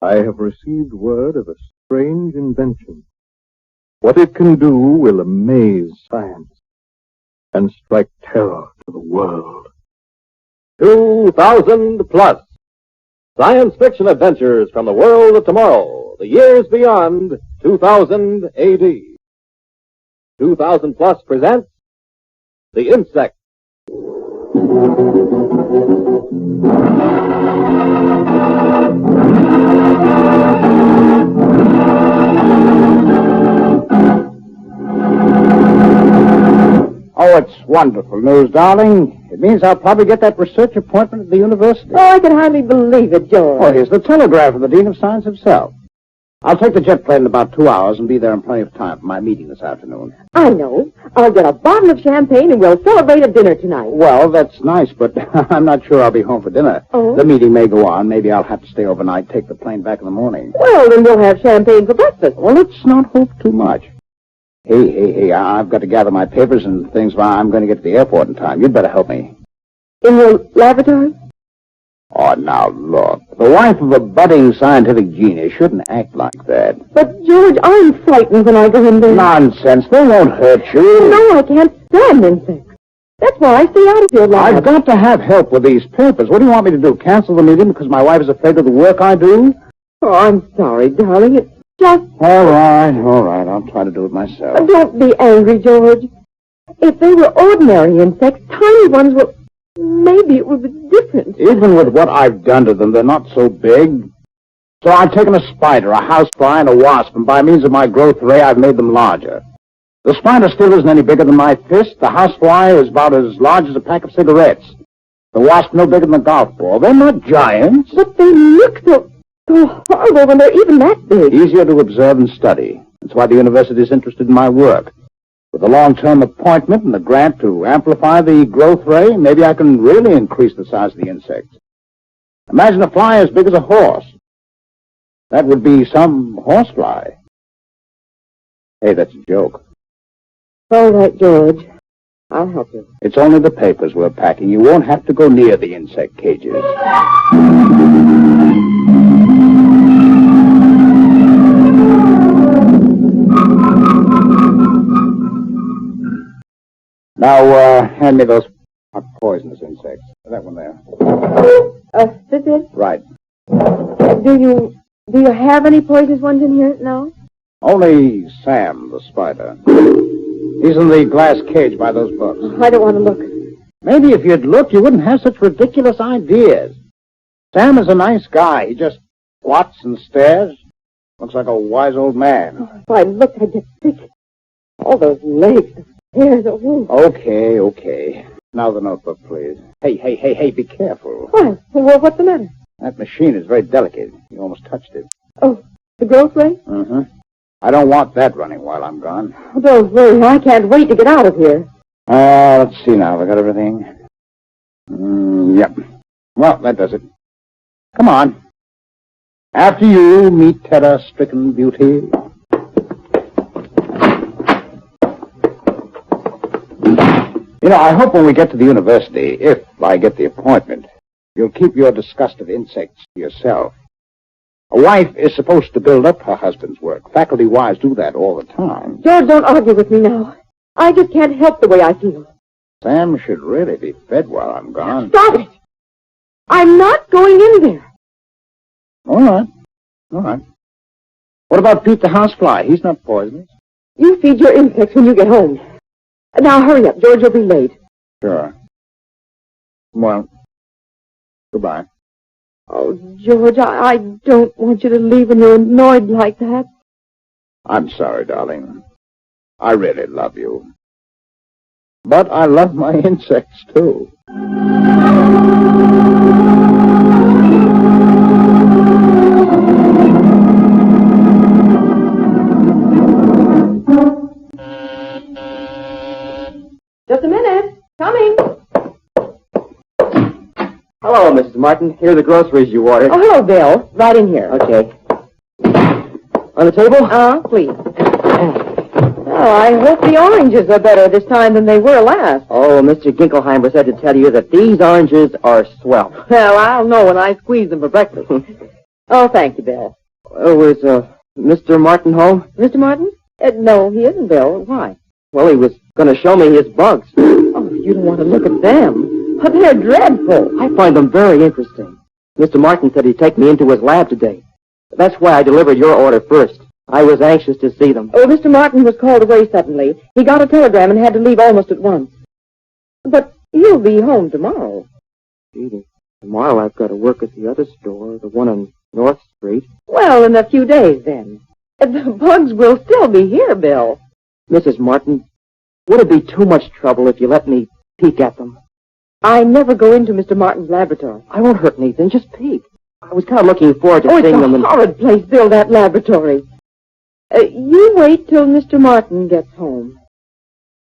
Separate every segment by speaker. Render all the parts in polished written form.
Speaker 1: I have received word of a strange invention. What it can do will amaze science and strike terror to the world.
Speaker 2: 2000 plus. Science fiction adventures from the world of tomorrow, the years beyond 2000 AD. 2000 plus presents The Insect.
Speaker 3: Oh, it's wonderful news, darling. It means I'll probably get that research appointment at the university.
Speaker 4: Oh, I can hardly believe it, George.
Speaker 3: Oh, here's the telegram from the Dean of Science himself. I'll take the jet plane in about 2 hours and be there in plenty of time for my meeting this afternoon.
Speaker 4: I know. I'll get a bottle of champagne and we'll celebrate at dinner tonight.
Speaker 3: Well, that's nice, but I'm not sure I'll be home for dinner.
Speaker 4: Oh?
Speaker 3: The meeting may go on. Maybe I'll have to stay overnight, take the plane back in the morning.
Speaker 4: Well, then we'll have champagne for breakfast.
Speaker 3: Well, let's not hope too much. Hey, I've got to gather my papers and things while I'm going to get to the airport in time. You'd better help me.
Speaker 4: In your laboratory?
Speaker 3: Oh, now, look. The wife of a budding scientific genius shouldn't act like that.
Speaker 4: But, George, I'm frightened when I go in there.
Speaker 3: Nonsense. They won't hurt you.
Speaker 4: No, I can't stand insects. That's why I stay out of your lab.
Speaker 3: I've got to have help with these papers. What do you want me to do, cancel the meeting because my wife is afraid of the work I do?
Speaker 4: Oh, I'm sorry, darling. It's just...
Speaker 3: All right. I'll try to do it myself.
Speaker 4: Don't be angry, George. If they were ordinary insects, tiny ones were... Maybe it would be different.
Speaker 3: Even with what I've done to them, they're not so big. So I've taken a spider, a housefly, and a wasp, and by means of my growth ray, I've made them larger. The spider still isn't any bigger than my fist. The housefly is about as large as a pack of cigarettes. The wasp no bigger than a golf ball. They're not giants.
Speaker 4: But they look so horrible when they're even that big.
Speaker 3: Easier to observe and study. That's why the university is interested in my work. With a long-term appointment and the grant to amplify the growth ray, maybe I can really increase the size of the insects. Imagine a fly as big as a horse. That would be some horsefly. Hey, that's a joke.
Speaker 4: All right, George. I'll help you.
Speaker 3: It's only the papers we're packing. You won't have to go near the insect cages. Now, hand me those poisonous insects. That one there.
Speaker 4: This is?
Speaker 3: Right.
Speaker 4: Do you have any poisonous ones in here now?
Speaker 3: Only Sam, the spider. He's in the glass cage by those books.
Speaker 4: I don't want to look.
Speaker 3: Maybe if you'd looked, you wouldn't have such ridiculous ideas. Sam is a nice guy. He just squats and stares. Looks like a wise old man.
Speaker 4: Oh, if I looked, I'd get sick. All those legs, the hairs,
Speaker 3: Okay. Now the notebook, please. Hey, be careful.
Speaker 4: Why? Well, what's the matter?
Speaker 3: That machine is very delicate. You almost touched it.
Speaker 4: Oh, the growth ray?
Speaker 3: Mm-hmm. I don't want that running while I'm gone.
Speaker 4: Oh, don't worry. I can't wait to get out of here.
Speaker 3: Let's see now. Have I got everything? Yep. Well, that does it. Come on. After you, meet terror-stricken beauty. I hope when we get to the university, if I get the appointment, you'll keep your disgust of insects to yourself. A wife is supposed to build up her husband's work. Faculty wives do that all the time.
Speaker 4: George, don't argue with me now. I just can't help the way I feel.
Speaker 3: Sam should really be fed while I'm gone.
Speaker 4: Stop it! I'm not going in there.
Speaker 3: All right. What about Pete the housefly? He's not poisonous.
Speaker 4: You feed your insects when you get home. Now, hurry up. George will be late.
Speaker 3: Sure. Well, goodbye.
Speaker 4: Oh, George, I don't want you to leave when you're annoyed like that.
Speaker 3: I'm sorry, darling. I really love you. But I love my insects, too.
Speaker 4: Just a minute. Coming.
Speaker 2: Hello, Mrs. Martin. Here are the groceries you ordered.
Speaker 4: Oh, hello, Bill. Right in here.
Speaker 2: Okay. On the table?
Speaker 4: Please. Oh, I hope the oranges are better this time than they were last.
Speaker 2: Oh, Mr. Ginkelheimer said to tell you that these oranges are swell.
Speaker 4: Well, I'll know when I squeeze them for breakfast. Oh, thank you, Bill.
Speaker 5: Was, Mr. Martin home?
Speaker 4: Mr. Martin? No, he isn't, Bill. Why?
Speaker 5: Well, he was going to show me his bugs.
Speaker 4: Oh, you don't want to look at them. But they're dreadful.
Speaker 5: I find them very interesting. Mr. Martin said he'd take me into his lab today. That's why I delivered your order first. I was anxious to see them.
Speaker 4: Oh, Mr. Martin was called away suddenly. He got a telegram and had to leave almost at once. But he'll be home tomorrow.
Speaker 5: Gee, tomorrow I've got to work at the other store, the one on North Street.
Speaker 4: Well, in a few days, then. The bugs will still be here, Bill.
Speaker 5: Mrs. Martin, would it be too much trouble if you let me peek at them?
Speaker 4: I never go into Mr. Martin's laboratory.
Speaker 5: I won't hurt anything, just peek. I was kind of looking forward to seeing them.
Speaker 4: It's a horrid place, Bill, that laboratory. You wait till Mr. Martin gets home.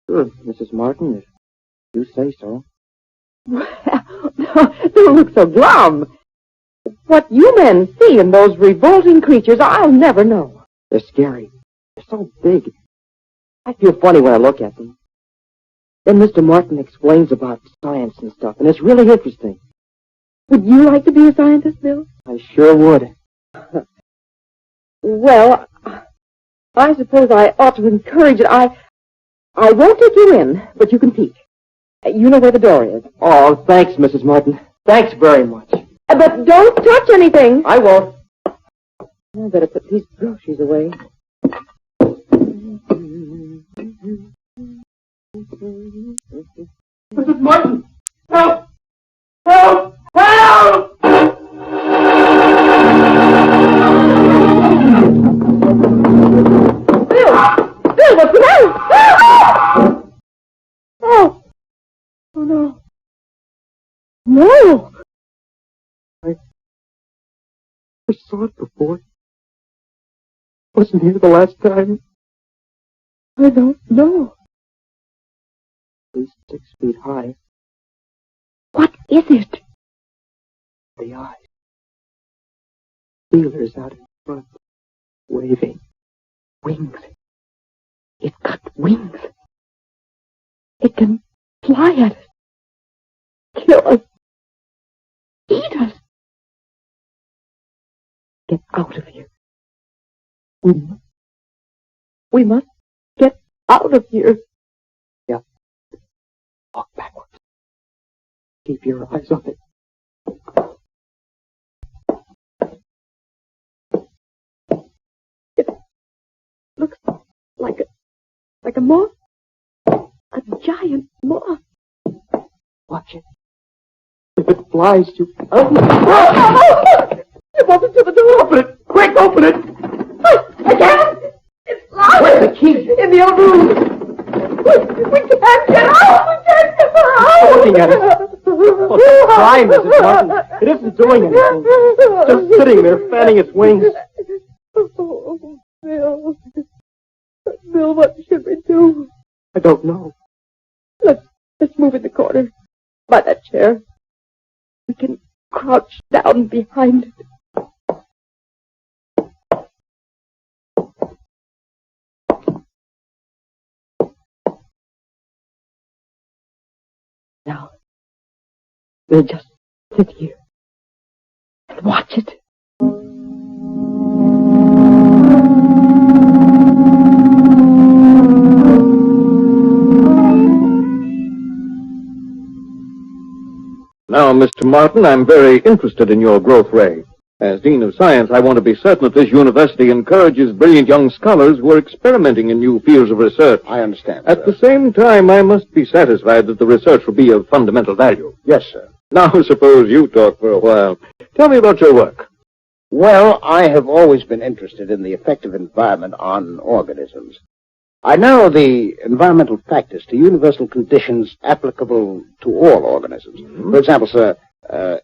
Speaker 5: Sure, Mrs. Martin, if you say so.
Speaker 4: Well, don't look so glum. What you men see in those revolting creatures, I'll never know.
Speaker 5: They're scary. They're so big. I feel funny when I look at them. Then Mr. Martin explains about science and stuff, and it's really interesting.
Speaker 4: Would you like to be a scientist, Bill?
Speaker 5: I sure would.
Speaker 4: Well, I suppose I ought to encourage it. I won't take you in, but you can peek. You know where the door is.
Speaker 5: Oh, thanks, Mrs. Martin. Thanks very much.
Speaker 4: But don't touch anything.
Speaker 5: I won't.
Speaker 4: I better put these groceries away.
Speaker 5: Mrs. Martin! Help! Help! Help!
Speaker 4: Bill! Bill, what's the matter? Oh! Oh, no. No!
Speaker 5: I saw it before. Wasn't here the last time.
Speaker 4: I don't know.
Speaker 5: At least 6 feet high.
Speaker 4: What is it?
Speaker 5: The eyes. Feelers out in front. Waving.
Speaker 4: Wings. It's got wings. It can fly at us. Kill us. Eat us. Get out of here. We must get out of here.
Speaker 5: Yeah. Walk backwards. Keep your eyes on it.
Speaker 4: It looks like a moth. A giant moth.
Speaker 5: Watch it. If it flies, you...
Speaker 4: It wants into the door.
Speaker 5: Open it! Quick, open it!
Speaker 4: I can't. It's locked.
Speaker 5: Where's the key?
Speaker 4: In the other room. We can't get out. We can't get out.
Speaker 5: Looking at it. Oh, it's trying, Mrs. Martin. It isn't doing anything. It's just sitting there, fanning its wings.
Speaker 4: Oh, Bill. Bill, what should we do?
Speaker 5: I don't know.
Speaker 4: Let's move in the corner. By that chair. We can crouch down behind it. Now, we'll just sit here and watch it.
Speaker 2: Now, Mr. Martin, I'm very interested in your growth ray. As Dean of Science, I want to be certain that this university encourages brilliant young scholars who are experimenting in new fields of research.
Speaker 3: I understand,
Speaker 2: At the same time, I must be satisfied that the research will be of fundamental value.
Speaker 3: Yes, sir.
Speaker 2: Now, suppose you talk for a while. Tell me about your work.
Speaker 3: Well, I have always been interested in the effect of environment on organisms. I narrow the environmental factors to universal conditions applicable to all organisms. For example, sir,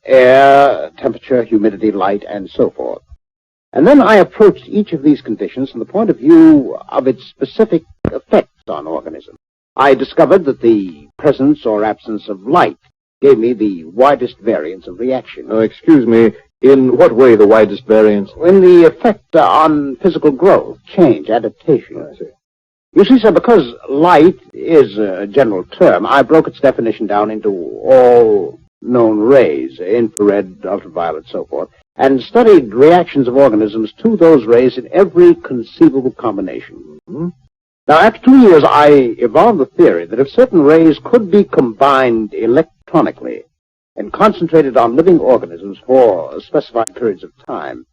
Speaker 3: air, temperature, humidity, light, and so forth. And then I approached each of these conditions from the point of view of its specific effects on organisms. I discovered that the presence or absence of light gave me the widest variance of reaction.
Speaker 2: Excuse me, in what way the widest variance?
Speaker 3: In the effect on physical growth, change, adaptation.
Speaker 2: I see.
Speaker 3: You see, sir, because light is a general term, I broke its definition down into all known rays, infrared, ultraviolet, so forth, and studied reactions of organisms to those rays in every conceivable combination.
Speaker 1: Hmm?
Speaker 3: Now, after 2 years, I evolved the theory that if certain rays could be combined electronically and concentrated on living organisms for specified periods of time,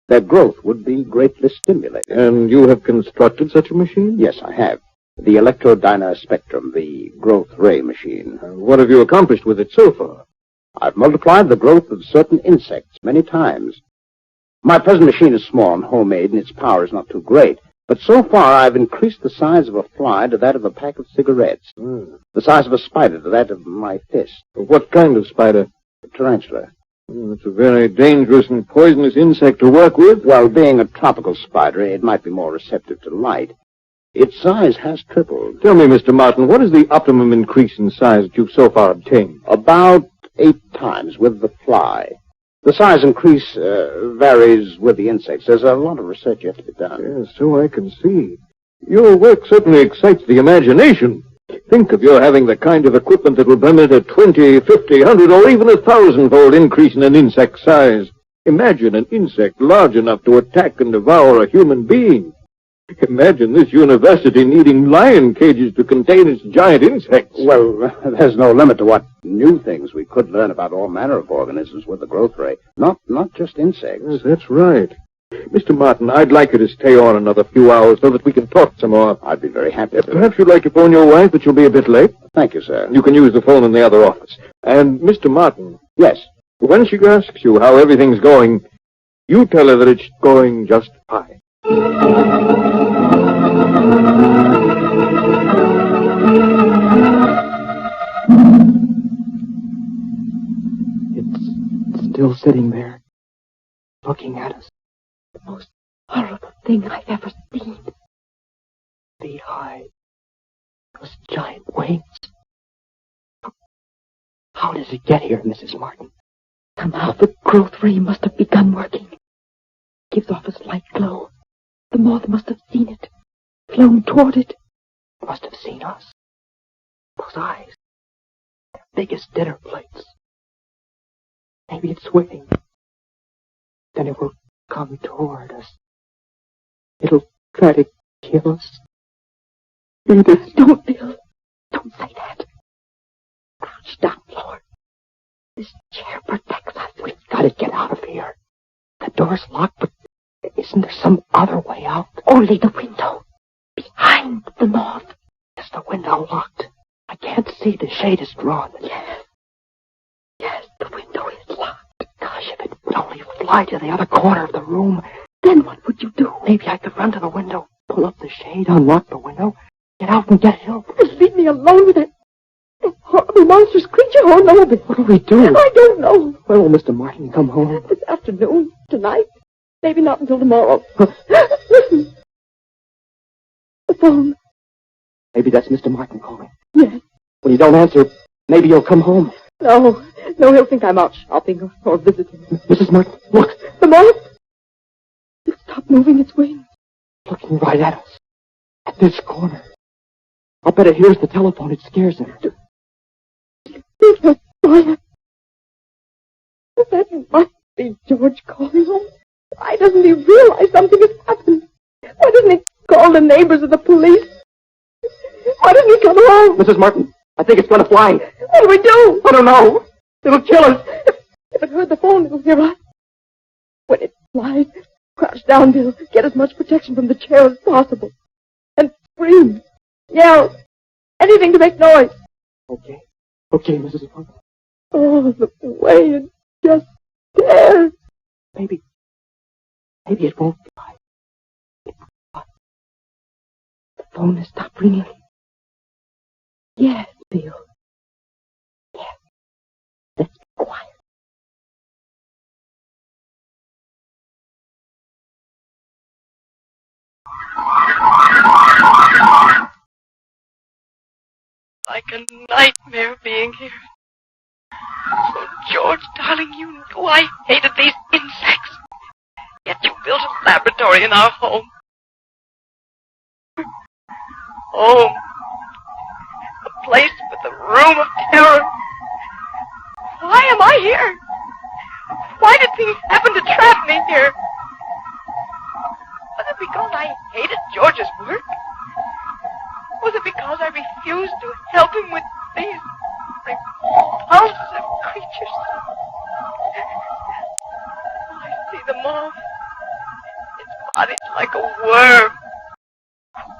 Speaker 3: their growth would be greatly stimulated.
Speaker 1: And you have constructed such a machine?
Speaker 3: Yes, I have. The electrodynaspectrum, the growth ray machine.
Speaker 1: What have you accomplished with it so far?
Speaker 3: I've multiplied the growth of certain insects many times. My present machine is small and homemade, and its power is not too great. But so far, I've increased the size of a fly to that of a pack of cigarettes. The size of a spider to that of my fist.
Speaker 1: What kind of spider?
Speaker 3: A tarantula.
Speaker 1: It's a very dangerous and poisonous insect to work with.
Speaker 3: Well, being a tropical spider, it might be more receptive to light. Its size has tripled.
Speaker 1: Tell me, Mr. Martin, what is the optimum increase in size that you've so far obtained?
Speaker 3: About 8 times with the fly. The size increase varies with the insects. There's a lot of research yet to be done.
Speaker 1: Yes, so I can see. Your work certainly excites the imagination. Think of your having the kind of equipment that will permit a 20, 50, 100, or even 1,000-fold increase in an insect's size. Imagine an insect large enough to attack and devour a human being. Imagine this university needing lion cages to contain its giant insects.
Speaker 3: Well, there's no limit to what new things we could learn about all manner of organisms with the growth ray. Not just insects.
Speaker 1: Yes, that's right. Mr. Martin, I'd like you to stay on another few hours so that we can talk some more.
Speaker 3: I'd be very happy to.
Speaker 1: Perhaps you'd like to phone your wife that you'll be a bit late.
Speaker 3: Thank you, sir.
Speaker 1: You can use the phone in the other office. And, Mr. Martin.
Speaker 3: Yes.
Speaker 1: When she asks you how everything's going, you tell her that it's going just fine.
Speaker 5: It's still sitting there, looking at us. The most horrible thing I've ever seen. Feet high. Those giant wings. How does it get here, Mrs. Martin? Somehow the growth ray must have begun working. It gives off a slight glow. The moth must have seen it, flown toward it. Must have seen us. Those eyes, they're big as dinner plates. Maybe it's waiting. Then it will come toward us. It'll try to kill us. Edith, don't, Bill. Don't say that. Crouch down, Lord. This chair protects us. We've got to get out of here. The door's locked, but isn't there some other way out? Only the window. Behind the moth. Is the window locked? I can't see. The shade is drawn. Yes, the window is locked. Gosh, if it would only fly to the other corner of the room. Then what would you do? Maybe I could run to the window, pull up the shade, unlock the window, get out and get help. Just leave me alone with that horrible monstrous creature. Oh, no, but what do we do? I don't know. When will Mr. Martin come home? This afternoon, tonight. Maybe not until tomorrow. Listen. The phone. Maybe that's Mr. Martin calling. Yes. When you don't answer, maybe he'll come home. No, he'll think I'm out shopping or visiting. Mrs. Martin, look. The moth. It stopped moving its wings. Looking right at us. At this corner. I'll bet it hears the telephone. It scares him. That must be George calling home. Why doesn't he realize something has happened? Why doesn't he call the neighbors or the police? Why doesn't he come home? Mrs. Martin, I think it's going to fly. What do we do? I don't know. It'll kill us. If it heard the phone, it'll hear us. When it flies, crouch down, Bill. Get as much protection from the chair as possible. And scream. Yell. Anything to make noise. Okay. Okay, Mrs. Martin. Oh, the way it just stares. Maybe it won't fly. It will fly. The phone has stopped ringing. Yes, Bill. Yes. Let's be quiet.
Speaker 6: Like a nightmare being here. Oh, George, darling, you knew I hated these insects. Yet you built a laboratory in our home. Home. A place with a room of terror. Why am I here? Why did things happen to trap me here? Was it because I hated George's work? Was it because I refused to help him with these repulsive creatures? I see the moth. Its body's like a worm,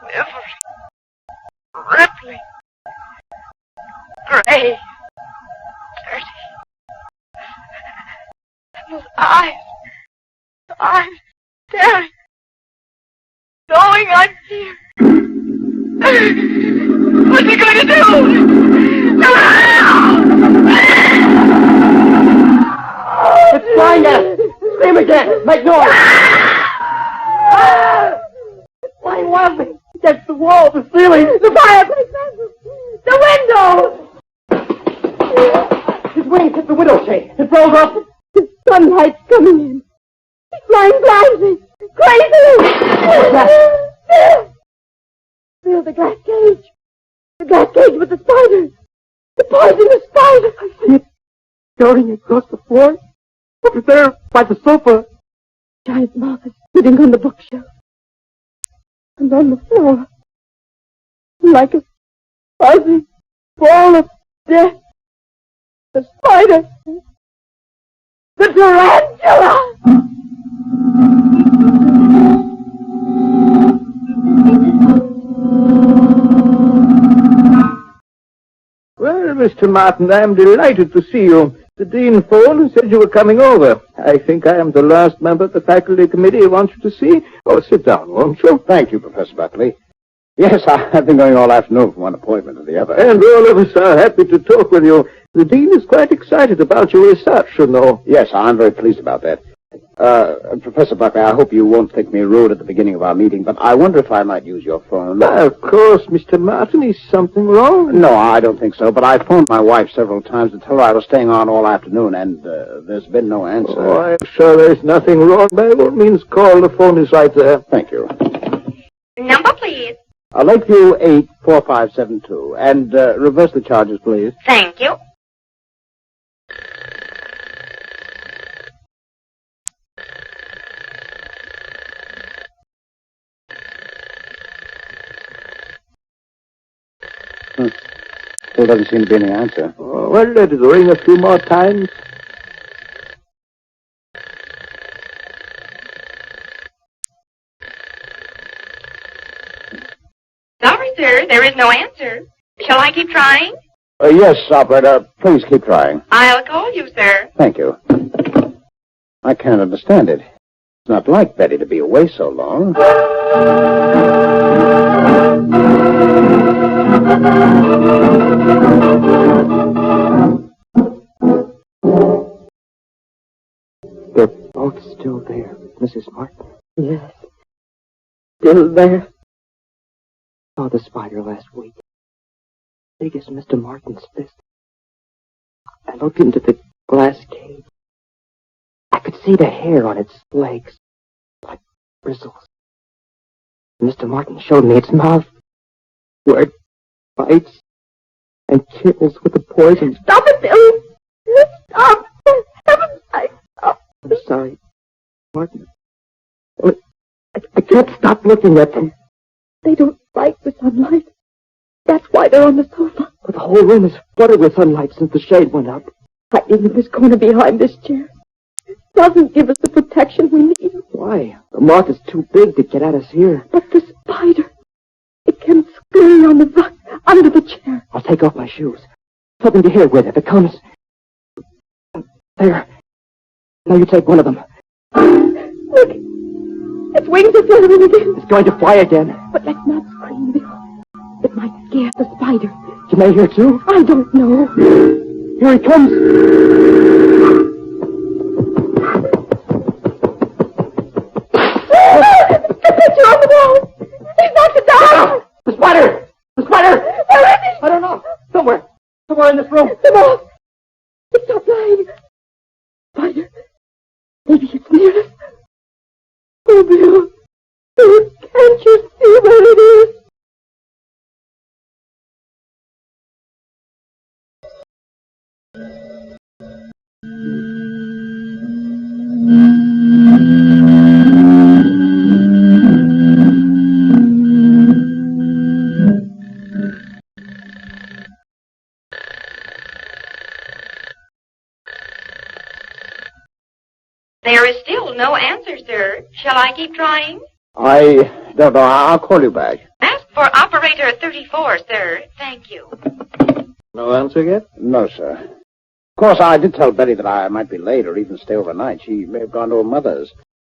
Speaker 6: quivering, rippling, gray, dirty. And those eyes staring, knowing I'm here. What's he going to do?
Speaker 5: It's flying at us! Scream again! Make noise! It's flying wildly against the wall, the ceiling, the fireplace, the window! His wings hit the window shade. It broke up.
Speaker 4: The sunlight's coming in. He's flying blindly, crazily.
Speaker 5: What's that?
Speaker 4: Phil, the glass cage. The glass cage with the spider. The poisonous spider.
Speaker 5: I see it floating across the floor. Over there, by the sofa.
Speaker 4: Giant moth is sitting on the bookshelf. And on the floor, like a fuzzy ball of death, the spider. The tarantula!
Speaker 1: Well, Mr. Martin, I am delighted to see you. The dean phoned and said you were coming over. I think I am the last member of the faculty committee he wants you to see. Oh, sit down, won't you?
Speaker 3: Thank you, Professor Buckley. Yes, I've been going all afternoon from one appointment to the other.
Speaker 1: And all of us are happy to talk with you. The dean is quite excited about your research, you know.
Speaker 3: Yes, I'm very pleased about that. Professor Buckley, I hope you won't think me rude at the beginning of our meeting, but I wonder if I might use your phone.
Speaker 1: Of course, Mr. Martin. Is something wrong?
Speaker 3: No, I don't think so, but I phoned my wife several times to tell her I was staying on all afternoon, and there's been no answer.
Speaker 1: Oh, I'm sure there's nothing wrong. By all means, call. The phone is right there.
Speaker 3: Thank you.
Speaker 6: Number, please.
Speaker 3: Lakeview 84572, and reverse the charges, please.
Speaker 6: Thank you.
Speaker 3: Still doesn't seem to be any answer.
Speaker 1: Oh, well, let it ring a few more times.
Speaker 6: Sorry, sir, there is no answer. Shall I keep trying?
Speaker 3: Yes, operator, please keep trying.
Speaker 6: I'll call you, sir.
Speaker 3: Thank you. I can't understand it. It's not like Betty to be away so long.
Speaker 5: They're both still there, Mrs. Martin.
Speaker 4: Yes. Still there.
Speaker 5: Saw the spider last week. Big as Mr. Martin's fist. I looked into the glass cage. I could see the hair on its legs, like bristles. Mr. Martin showed me its mouth, where it bites and kills with the poison.
Speaker 4: Stop it, Billy! Stop! For heaven's sake, stop!
Speaker 5: I'm sorry, Martin. I can't stop looking at them.
Speaker 4: They don't like the sunlight. That's why they're on the sofa.
Speaker 5: But the whole room is flooded with sunlight since the shade went up.
Speaker 4: Hiding in this corner behind this chair doesn't give us the protection we need.
Speaker 5: Why? The moth is too big to get at us here.
Speaker 4: But the spider, it can scurry on the rug under the chair.
Speaker 5: I'll take off my shoes. Something to hear with if it comes. There. Now you take one of them.
Speaker 4: Look, its wings are fluttering again.
Speaker 5: It's going to fly again.
Speaker 4: But let's not scream, Bill. It might scare the spider.
Speaker 5: Can they hear too?
Speaker 4: I don't know.
Speaker 5: Here he comes.
Speaker 4: The picture on the wall. He's knocked it down.
Speaker 5: The spider! The spider!
Speaker 4: Where is he?
Speaker 5: I don't know. Somewhere in this room.
Speaker 4: The moth. It's not flying. Spider. Maybe it's near us. Oh, Bill. Oh, can't you see where it is?
Speaker 7: sir. Shall I keep trying?
Speaker 3: I don't know. I'll call you back.
Speaker 7: Ask for operator 34, sir. Thank you.
Speaker 1: No answer yet?
Speaker 3: No, sir. Of course, I did tell Betty that I might be late or even stay overnight. She may have gone to her mother's.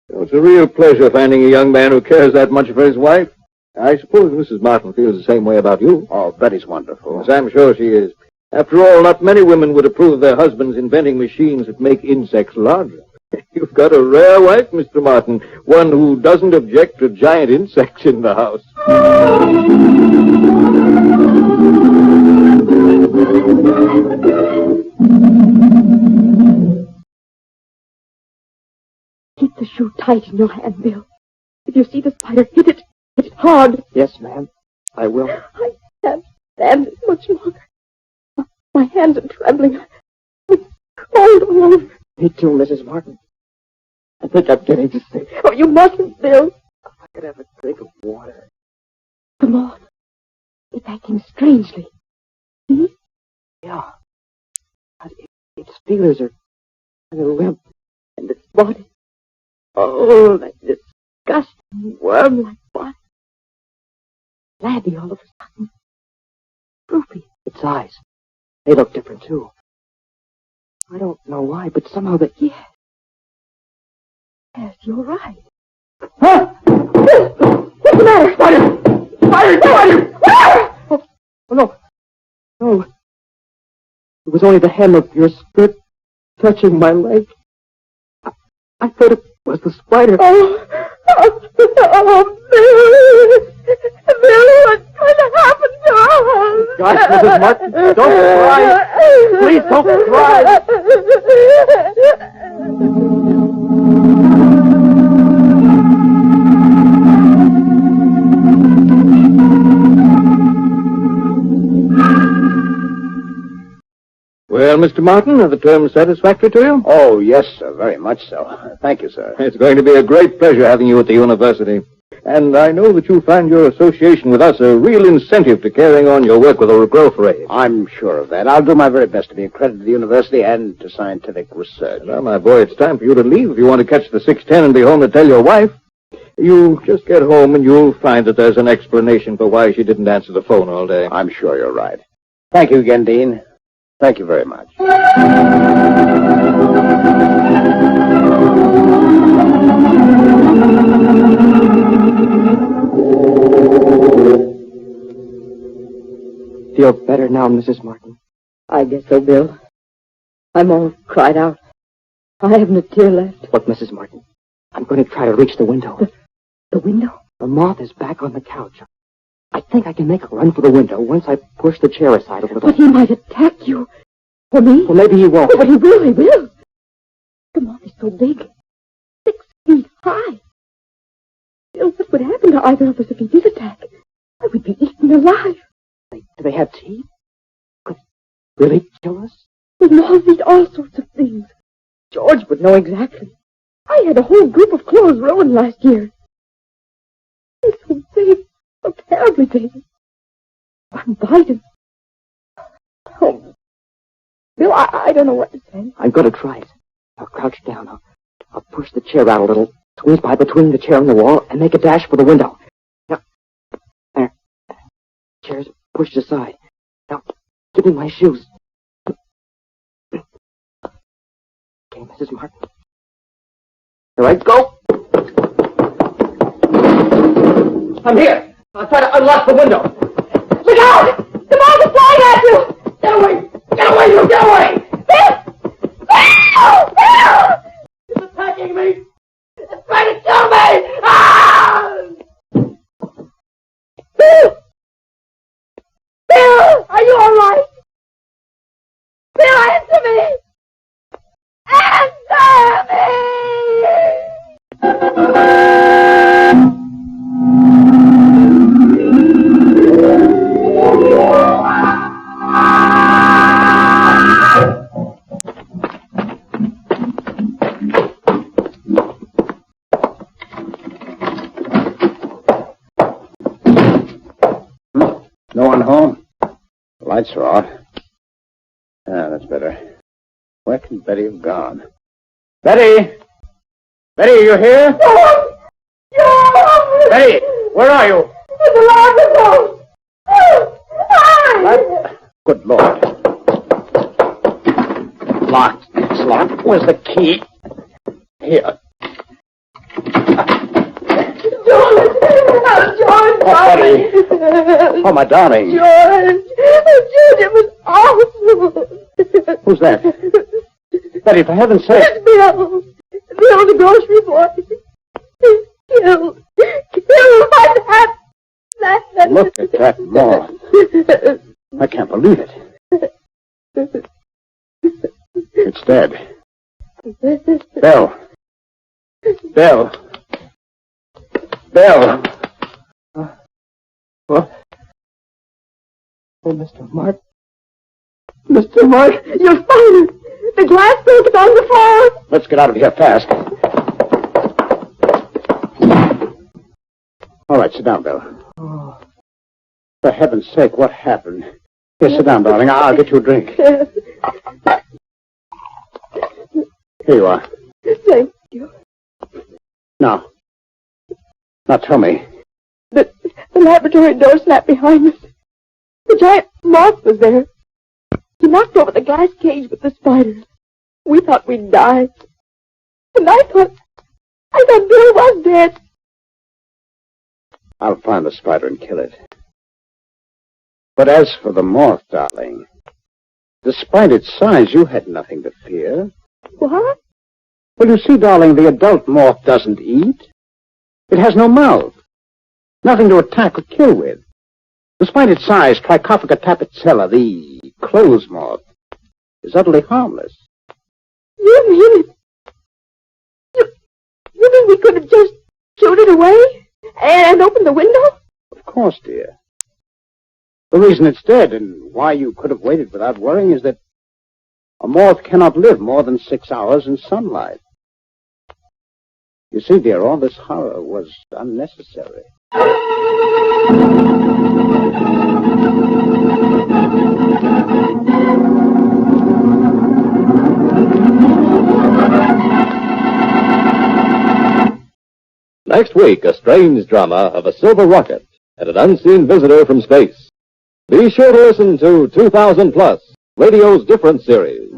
Speaker 1: It's a real pleasure finding a young man who cares that much for his wife. I suppose Mrs. Martin feels the same way about you.
Speaker 3: Oh, Betty's wonderful.
Speaker 1: Yes, I'm sure she is. After all, not many women would approve of their husbands inventing machines that make insects larger. You've got a rare wife, Mr. Martin, one who doesn't object to giant insects in the house.
Speaker 4: Keep the shoe tight in your hand, Bill. If you see the spider, hit it. Hit it hard.
Speaker 5: Yes, ma'am. I will.
Speaker 4: I can't stand it much longer. My hands are trembling. I'm cold all over.
Speaker 5: Me too, Mrs. Martin. I think I'm getting sick.
Speaker 4: Oh, you mustn't, Bill.
Speaker 5: I could have a drink of water.
Speaker 4: The moth. It's acting strangely. See?
Speaker 5: Yeah. But its feelers are kind of limp.
Speaker 4: And its body. Oh, that disgusting worm-like body. Flabby all of a sudden. Droopy.
Speaker 5: Its eyes. They look different, too. I don't know why, but somehow they...
Speaker 4: Yes. Yes, you're right.
Speaker 5: Huh?
Speaker 4: What's the matter?
Speaker 5: Spider! Spider! Spider! Oh, no. No. It was only the hem of your skirt touching my leg. I thought it was the spider.
Speaker 4: Oh, Bill! Bill, what's going to happen to us?
Speaker 5: Gosh, Mrs. Martin, don't cry. Please don't cry.
Speaker 1: Well, Mr. Martin, are the terms satisfactory to you?
Speaker 3: Oh, yes, sir. Very much so. Thank you, sir.
Speaker 1: It's going to be a great pleasure having you at the university. And I know that you'll find your association with us a real incentive to carrying on your work with the growth ray.
Speaker 3: I'm sure of that. I'll do my very best to be accredited to the university and to scientific research.
Speaker 1: Now, my boy, it's time for you to leave if you want to catch the 6:10 and be home to tell your wife. You just get home and you'll find that there's an explanation for why she didn't answer the phone all day.
Speaker 3: I'm sure you're right. Thank you again, Dean. Thank you very much.
Speaker 5: Feel better now, Mrs. Martin?
Speaker 4: I guess so, Bill. I'm all cried out. I haven't a tear left.
Speaker 5: Look, Mrs. Martin, I'm going to try to reach the window.
Speaker 4: The window?
Speaker 5: The moth is back on the couch. I think I can make a run for the window once I push the chair aside a little.
Speaker 4: But he might attack you. Or me.
Speaker 5: Well, maybe he won't.
Speaker 4: But he will, he will. The moth is so big. 6 feet high. Bill, what would happen to either of us if he did attack? I would be eaten alive.
Speaker 5: Do they have teeth? Could really kill us?
Speaker 4: The moths eat all sorts of things. George would know exactly. I had a whole group of clothes ruined last year. He's so big. So terribly big. One bite and... Oh, Bill, I don't know what to say.
Speaker 5: I'm going to try it. I'll crouch down. I'll push the chair out a little, squeeze by between the chair and the wall, and make a dash for the window. Now, there. Chair's pushed aside. Now, give me my shoes. Okay, Mrs. Martin. Here I go. I'm here. I'll try to unlock the window.
Speaker 4: Look out! The moth is flying at you!
Speaker 5: Get away! Get away, you! Get away!
Speaker 4: Bill! Bill!
Speaker 5: It's attacking me! It's trying to kill me! Ah!
Speaker 4: Bill! Bill! Are you all right? Bill, answer me! Answer me!
Speaker 3: No one home. The lights are off. Ah, that's better. Where can Betty have gone? Betty! Betty, are you here?
Speaker 4: George! George!
Speaker 3: Betty, where are you?
Speaker 4: In the laboratory!
Speaker 3: Good Lord. Locked. It's locked. Where's the key? Here.
Speaker 4: George! George,
Speaker 3: Betty. Oh, my darling.
Speaker 4: George, it was awful.
Speaker 3: Who's that? Betty, for heaven's sake.
Speaker 4: It's Bill. Bill, the grocery boy. Killed by that.
Speaker 3: Look at that moth. I can't believe it. It's dead. Bill. Bill. Bill.
Speaker 5: What? Oh, Mr. Mark. Mr. Mark.
Speaker 4: Your spider. The glass broke on the floor.
Speaker 3: Let's get out of here fast. All right, sit down, Bill.
Speaker 5: Oh.
Speaker 3: For heaven's sake, what happened? Here, sit down, darling. I'll get you a drink.
Speaker 4: Yes.
Speaker 3: Here you are.
Speaker 4: Thank you.
Speaker 3: Now tell me.
Speaker 4: The laboratory door snapped behind us. The giant moth was there. He knocked over the glass cage with the spider. We thought we'd die. And I thought Bill was dead.
Speaker 3: I'll find the spider and kill it. But as for the moth, darling, despite its size, you had nothing to fear.
Speaker 4: What?
Speaker 3: Well, you see, darling, the adult moth doesn't eat. It has no mouth. Nothing to attack or kill with. Despite its size, Trichophaga tapicella, the clothes moth, is utterly harmless.
Speaker 4: You mean it? You mean we could have just shooed it away? And opened the window?
Speaker 3: Of course, dear. The reason it's dead and why you could have waited without worrying is that a moth cannot live more than 6 hours in sunlight. You see, dear, all this horror was unnecessary.
Speaker 2: Next week, a strange drama of a silver rocket and an unseen visitor from space. Be sure to listen to 2000 Plus, radio's different series.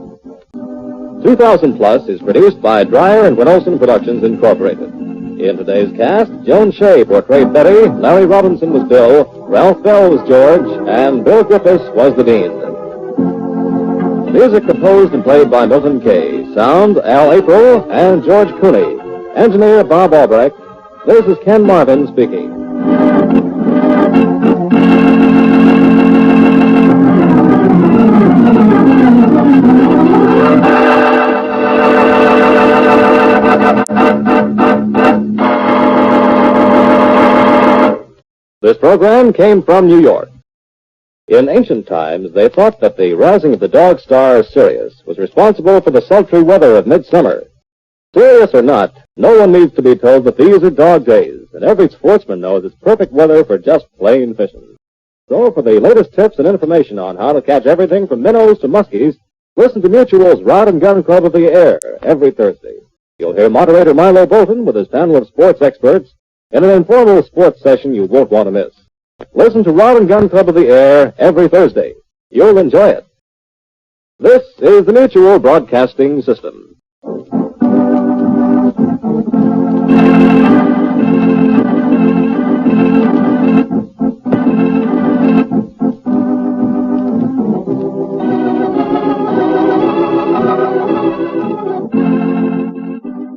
Speaker 2: 2000 Plus is produced by Dreyer and Winolson Productions Incorporated. In today's cast, Joan Shea portrayed Betty, Larry Robinson was Bill, Ralph Bell was George, and Bill Griffiths was the Dean. Music composed and played by Milton Kay. Sound, Al April and George Cooney. Engineer, Bob Albrecht. This is Ken Marvin speaking. This program came from New York. In ancient times, they thought that the rising of the dog star Sirius was responsible for the sultry weather of midsummer. Serious or not, no one needs to be told that these are dog days, and every sportsman knows it's perfect weather for just plain fishing. So for the latest tips and information on how to catch everything from minnows to muskies, listen to Mutual's Rod and Gun Club of the Air every Thursday. You'll hear moderator Milo Bolton with his panel of sports experts in an informal sports session you won't want to miss. Listen to Rod and Gun Club of the Air every Thursday. You'll enjoy it. This is the Mutual Broadcasting System.